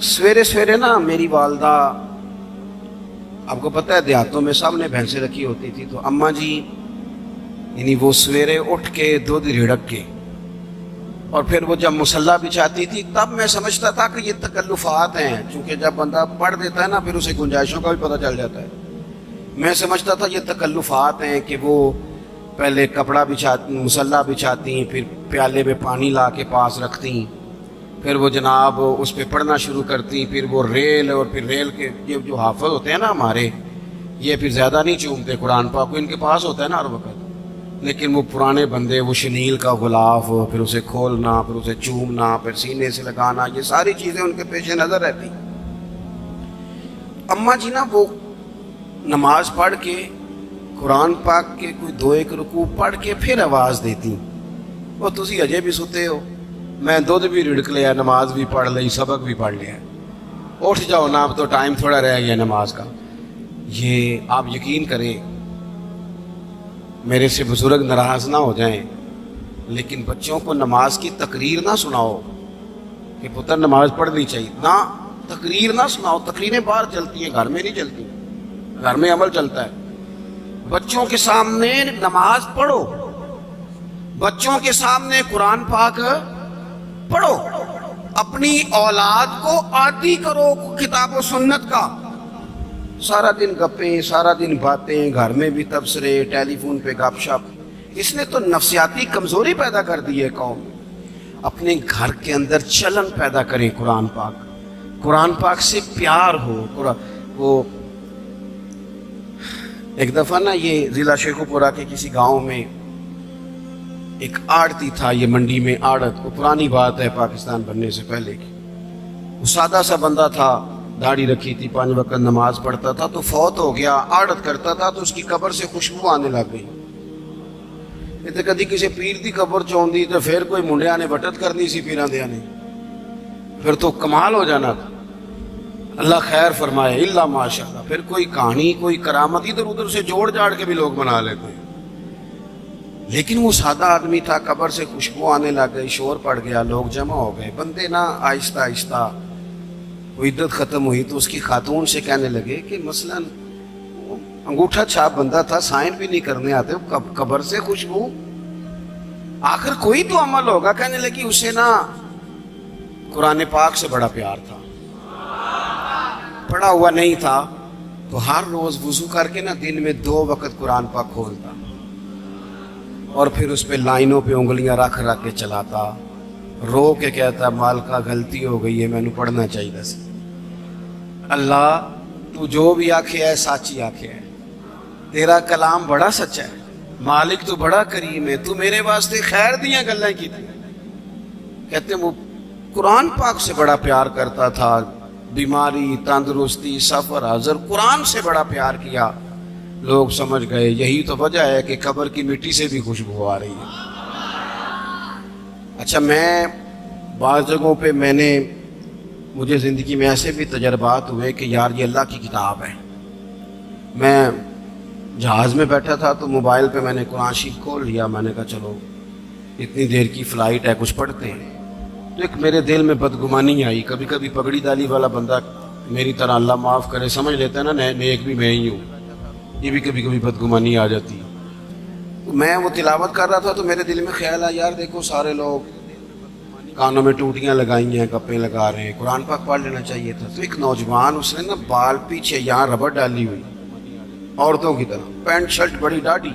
سویرے سویرے نا میری والدہ، آپ کو پتہ ہے دیہاتوں میں سب نے بھینسیں رکھی ہوتی تھی، تو اماں جی یعنی وہ سویرے اٹھ کے دودھ رڑک کے اور پھر وہ جب مصلی بچھاتی تھی، تب میں سمجھتا تھا کہ یہ تکلفات ہیں، چونکہ جب بندہ پڑھ دیتا ہے نا پھر اسے گنجائشوں کا بھی پتہ چل جاتا ہے۔ میں سمجھتا تھا یہ تکلفات ہیں کہ وہ پہلے کپڑا مصلی بچھاتی، پھر پیالے میں پانی لا کے پاس رکھتی، پھر وہ جناب اس پہ پڑھنا شروع کرتی، پھر وہ ریل، اور پھر ریل کے یہ جو حافظ ہوتے ہیں نا ہمارے، یہ پھر زیادہ نہیں چومتے قرآن پاک کو، ان کے پاس ہوتا ہے نا ہر وقت، لیکن وہ پرانے بندے وہ شنیل کا غلاف، پھر اسے کھولنا، پھر اسے چومنا، پھر سینے سے لگانا، یہ ساری چیزیں ان کے پیش نظر رہتی۔ اماں جی نا وہ نماز پڑھ کے قرآن پاک کے کوئی 2-1 رکوع پڑھ کے پھر آواز دیتی، وہ تسی اجے بھی ستے ہو، میں دودھ بھی رڑک لیا، نماز بھی پڑھ لی، سبق بھی پڑھ لیا، اٹھ جاؤ نا، اب تو ٹائم تھوڑا رہ گیا نماز کا۔ یہ آپ یقین کریں، میرے سے بزرگ ناراض نہ ہو جائیں، لیکن بچوں کو نماز کی تقریر نہ سناؤ کہ پتر نماز پڑھنی چاہیے، نہ تقریر نہ سناؤ، تقریریں باہر چلتی ہیں، گھر میں نہیں چلتی، گھر میں عمل چلتا ہے۔ بچوں کے سامنے نماز پڑھو، بچوں کے سامنے قرآن پاک پڑھو، اپنی اولاد کو عادی کرو کتاب و سنت کا۔ سارا دن گپیں، سارا دن باتیں، گھر میں بھی تبصرے، ٹیلی فون پہ گپ شپ، اس نے تو نفسیاتی کمزوری پیدا کر دی ہے قوم۔ اپنے گھر کے اندر چلن پیدا کریں، قرآن پاک سے پیار ہو۔ وہ ایک دفعہ نا یہ ضلع شیخوپورہ کے کسی گاؤں میں ایک آڑتی تھا، یہ منڈی میں آڑت، وہ پرانی بات ہے پاکستان بننے سے پہلے کی، وہ سادہ سا بندہ تھا، داڑھی رکھی تھی، 5 وقت نماز پڑھتا تھا، تو فوت ہو گیا، آڑت کرتا تھا، تو اس کی قبر سے خوشبو آنے لگ گئی۔ یہ تو کدی کسی پیر دی قبر چوندی تو پھر کوئی منڈیا نے بٹت کرنی سی پیراں دیاں نے، پھر تو کمال ہو جانا تھا، اللہ خیر فرمائے، اللہ ماشاءاللہ، پھر کوئی کہانی، کوئی کرامت ادھر ادھر سے جوڑ جاڑ کے بھی لوگ بنا لیتے ہیں۔ لیکن وہ سادہ آدمی تھا، قبر سے خوشبو آنے لگ گئی، شور پڑ گیا، لوگ جمع ہو گئے، بندے نا آہستہ آہستہ وہ عدت ختم ہوئی تو اس کی خاتون سے کہنے لگے کہ مثلا انگوٹھا چھاپ بندہ تھا، سائن بھی نہیں کرنے آتے، قبر سے خوشبو، آخر کوئی تو عمل ہوگا۔ کہنے لگی اسے نا قرآن پاک سے بڑا پیار تھا، پڑھا ہوا نہیں تھا، تو ہر روز وضو کر کے نا دن میں 2 وقت قرآن پاک کھولتا اور پھر اس پہ لائنوں پہ انگلیاں رکھ کے چلاتا، رو کے کہتا مالکا غلطی ہو گئی ہے، میں نے پڑھنا چاہیے سی، اللہ تو جو بھی آکھے ہے سچی آکھے ہے، تیرا کلام بڑا سچا ہے، مالک تو بڑا کریم ہے، تو میرے واسطے خیر دیاں گلیں کی تھی۔ کہتے ہیں وہ قرآن پاک سے بڑا پیار کرتا تھا، بیماری، تندرستی، سفر، حضر، قرآن سے بڑا پیار کیا۔ لوگ سمجھ گئے یہی تو وجہ ہے کہ قبر کی مٹی سے بھی خوشبو آ رہی ہے۔ اچھا، میں بعض جگہوں پہ مجھے زندگی میں ایسے بھی تجربات ہوئے کہ یار یہ اللہ کی کتاب ہے۔ میں جہاز میں بیٹھا تھا تو موبائل پہ میں نے قرآن شریف کھول لیا، میں نے کہا چلو اتنی دیر کی فلائٹ ہے کچھ پڑھتے ہیں، تو ایک میرے دل میں بدگمانی آئی۔ کبھی کبھی پگڑی دالی والا بندہ میری طرح اللہ معاف کرے سمجھ لیتا ہے نا نیک بھی میں ہی ہوں، یہ بھی کبھی کبھی بدگمانی آ جاتی ہے۔ میں وہ تلاوت کر رہا تھا تو میرے دل میں خیال آیا یار دیکھو سارے لوگ کانوں میں ٹوٹیاں لگائی ہیں، گپیں لگا رہے ہیں، قرآن پاک پڑھ لینا چاہیے تھا۔ تو ایک نوجوان، اس نے نا بال پیچھے یہاں ربڑ ڈالی ہوئی، عورتوں کی طرح، پینٹ شرٹ بڑی ڈاڑھی،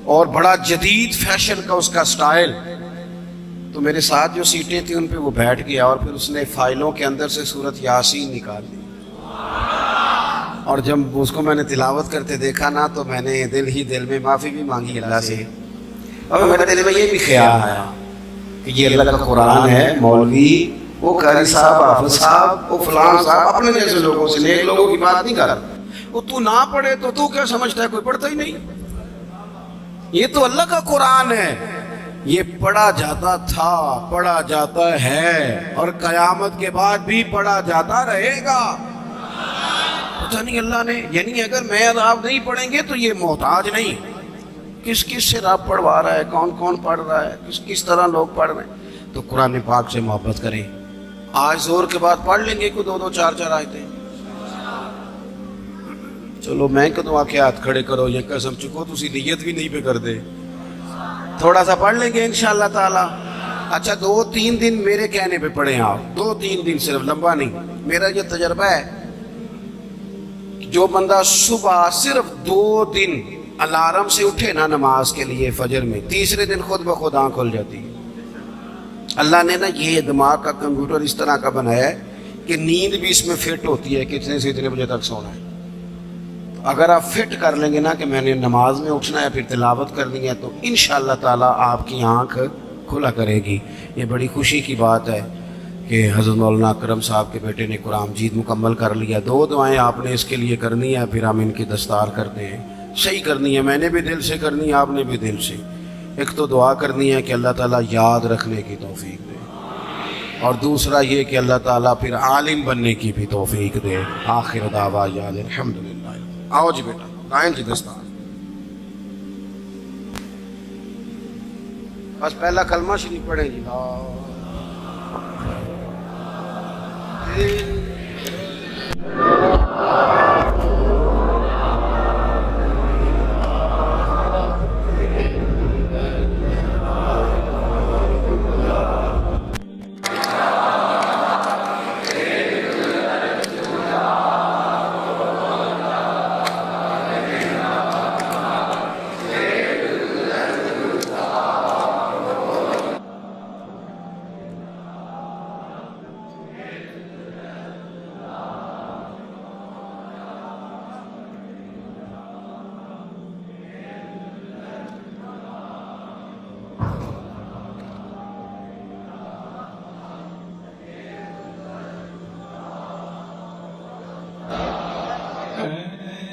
اور بڑا جدید فیشن کا اس کا سٹائل۔ تو میرے ساتھ جو سیٹیں تھیں ان پہ وہ بیٹھ گیا، اور پھر اس نے فائلوں کے اندر سے سورۃ یاسین نکال لی، اور جب اس کو میں نے تلاوت کرتے دیکھا نا تو میں نے دل میں معافی بھی مانگی اللہ سے، اور میرے دل میں یہ بھی خیال آیا کہ یہ اللہ کا قرآن ہے، مولوی، وہ قاری صاحب، حافظ صاحب، وہ فلان صاحب، اپنے جیسے لوگوں سے، نیک لوگوں کی بات نہیں کر رہا۔ وہ تو نہ پڑھے تو تو کیا سمجھتا ہے، کوئی پڑھتا ہی نہیں، یہ تو اللہ کا قرآن ہے، یہ پڑھا جاتا تھا، پڑھا جاتا ہے، اور قیامت کے بعد بھی پڑھا جاتا رہے گا۔ پتہ نہیں اللہ نے، یعنی اگر میں اور آپ نہیں پڑھیں گے تو یہ محتاج نہیں، کس سے رب پڑھوا رہا ہے، کون پڑھ رہا ہے، کس طرح لوگ پڑھ رہے ہیں۔ تو قرآن پاک سے محبت کریں، آج زور کے بعد پڑھ لیں گے کوئی 2 2 4 4 آیتیں. چلو میں کدوں آکے ہاتھ کھڑے کرو یا قسم چکو تسی نیت بھی نہیں پہ کر دے. تھوڑا سا پڑھ لیں گے انشاءاللہ تعالی. اچھا 2 3 دن میرے کہنے پہ پڑھیں آپ, 2 3 دن صرف, لمبا نہیں. میرا یہ تجربہ ہے, جو بندہ صبح صرف 2 دن الارم سے اٹھے نا نماز کے لیے فجر میں, تیسرے دن خود بخود آنکھ کھل جاتی ہے. اللہ نے نا یہ دماغ کا کمپیوٹر اس طرح کا بنایا ہے کہ نیند بھی اس میں فٹ ہوتی ہے کہ اتنے سے اتنے بجے تک سونا ہے. اگر آپ فٹ کر لیں گے نا کہ میں نے نماز میں اٹھنا ہے پھر تلاوت کرنی ہے, تو انشاءاللہ تعالیٰ آپ کی آنکھ کھلا کرے گی. یہ بڑی خوشی کی بات ہے کہ حضرت مولانا اکرم صاحب کے بیٹے نے قرآن مجید مکمل کر لیا. 2 دعائیں آپ نے اس کے لیے کرنی ہے, پھر ہم ان کی دستار کرتے ہیں. صحیح کرنی ہے, میں نے بھی دل سے کرنی ہے, آپ نے بھی دل سے. ایک تو دعا کرنی ہے کہ اللہ تعالیٰ یاد رکھنے کی توفیق دے, اور دوسرا یہ کہ اللہ تعالیٰ پھر عالم بننے کی بھی توفیق دے. آخر دعوانا الحمدللہ. آؤ جی بیٹا, لائن جی دستار. بس پہلا کلمہ شریف پڑھیں جی.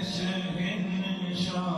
شہنشاہ